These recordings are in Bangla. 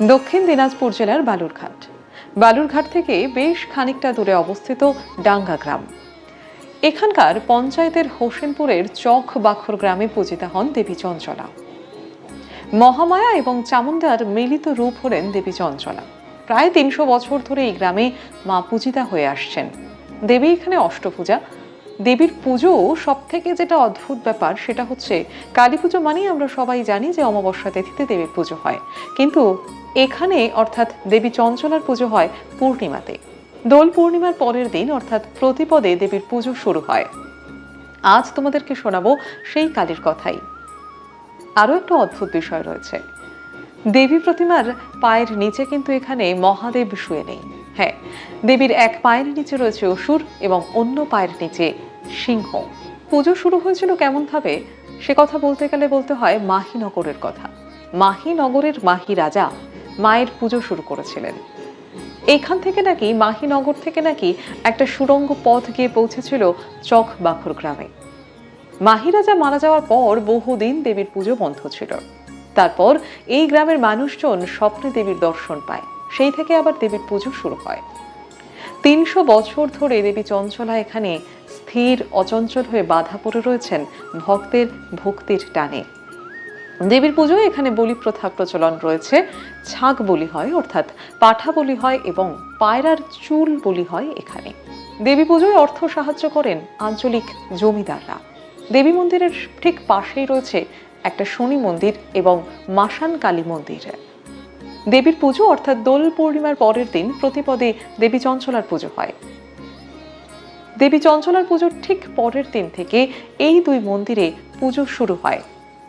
দক্ষিণ দিনাজপুর জেলার বালুরঘাট। বালুরঘাট থেকে বেশ খানিকটা দূরে অবস্থিত ডাঙ্গা গ্রাম। এখানকার পঞ্চায়েতের হোসেনপুরের চক বাখর গ্রামে পূজিতা হন দেবী চঞ্চলা। মহামায়া এবং চামুন্ডার মিলিত রূপ হলেন দেবী চঞ্চলা। প্রায় ৩০০ বছর ধরে এই গ্রামে মা পূজিতা হয়ে আসছেন। দেবী এখানে অষ্টপূজা। দেবীর পুজো সব থেকে যেটা অদ্ভুত ব্যাপার সেটা হচ্ছে কালী পুজো মানেই আমরা সবাই জানি যে অমাবস্যা তিথিতে দেবীর পুজো হয়, কিন্তু এখানে অর্থাৎ দেবী চঞ্চলার পুজো হয় পূর্ণিমাতে। দোল পূর্ণিমার পরের দিন অর্থাৎ প্রতিপদে দেবীর পুজো শুরু হয়। আজ তোমাদেরকে শোনাবো সেই কালীর কথাই। আরো একটা অদ্ভুত বিষয় রয়েছে, দেবী প্রতিমার পায়ের নিচে কিন্তু এখানে মহাদেব শুয়ে নেই। হ্যাঁ, দেবীর এক পায়ের নিচে রয়েছে অসুর এবং অন্য পায়ের নিচে সিংহ। পুজো শুরু হয়েছিল কেমন ভাবে সে কথা বলতে গেলে বলতে হয় মাহিনগরের কথা। মাহিনগরের মাহি রাজা মায়ের পুজো শুরু করেছিলেন। এইখান থেকে নাকি মাহিনগর থেকে নাকি একটা সুড়ঙ্গ পথ গিয়ে পৌঁছেছিল চক বাখর গ্রামে। মাহি রাজা মারা যাওয়ার পর বহুদিন দেবীর পুজো বন্ধ ছিল। তারপর এই গ্রামের মানুষজন স্বপ্নে দেবীর দর্শন পায়, সেই থেকে আবার দেবীর পুজো শুরু হয়। ৩০০ বছর ধরে দেবী চঞ্চলা এখানে স্থির অচঞ্চল হয়ে বাধা পড়ে রয়েছেন ভক্তের ভক্তির টানে। দেবীর পুজোয় এখানে বলি প্রথা প্রচলন রয়েছে। ছাগ বলি হয় অর্থাৎ পাঠা বলি হয় এবং পায়রার চুল বলি হয় এখানে। দেবী পুজোয় অর্থ সাহায্য করেন আঞ্চলিক জমিদাররা। দেবী মন্দিরের ঠিক পাশেই রয়েছে একটা শনি মন্দির এবং মাসান কালী মন্দির। দেবীর পুজো অর্থাৎ দোল পূর্ণিমার পরের দিন প্রতিপদে দেবী চঞ্চলার পুজো হয়। দেবী চঞ্চলার পুজোর ঠিক পরের দিন থেকে এই দুই মন্দিরে পুজো শুরু হয়।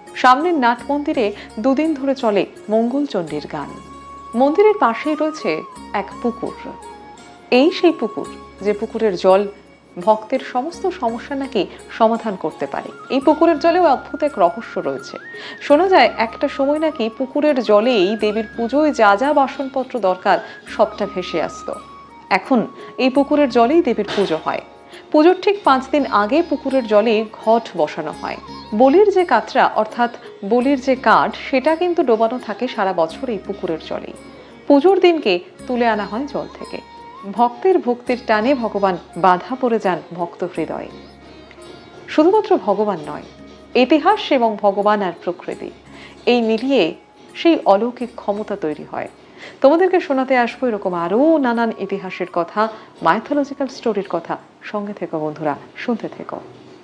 সামনের নাট মন্দিরে দুদিন ধরে চলে মঙ্গলচণ্ডীর গান। মন্দিরের পাশেই রয়েছে এক পুকুর। এই সেই পুকুর যে পুকুরের জল ভক্তের সমস্ত সমস্যা নাকি সমাধান করতে পারে। এই পুকুরের জলেও অদ্ভুত এক রহস্য রয়েছে। শোনা যায় একটা সময় নাকি পুকুরের জলেই দেবীর পুজোয় যা যা বাসনপত্র দরকার সবটা ভেসে আসতো। এখন এই পুকুরের জলেই দেবীর পুজো হয়। পুজোর ঠিক 5 দিন আগে পুকুরের জলে ঘট বসানো হয়। বলির যে কাতরা অর্থাৎ বলির যে কাঠ সেটা কিন্তু ডোবানো থাকে সারা বছর এই পুকুরের জলেই। পুজোর দিনকে তুলে আনা হয় জল থেকে। ভক্তের ভক্তির টানে ভগবান বাধা পড়ে যান ভক্ত হৃদয়ে। শুধুমাত্র ভগবান নয়, ইতিহাস এবং ভগবান আর প্রকৃতি এই মিলিয়ে সেই অলৌকিক ক্ষমতা তৈরি হয়। তোমাদেরকে শোনাতে আসবো এরকম আরো নানান ইতিহাসের কথা, মাইথোলজিক্যাল স্টোরির কথা। সঙ্গে থেকো বন্ধুরা, শুনতে থেকো।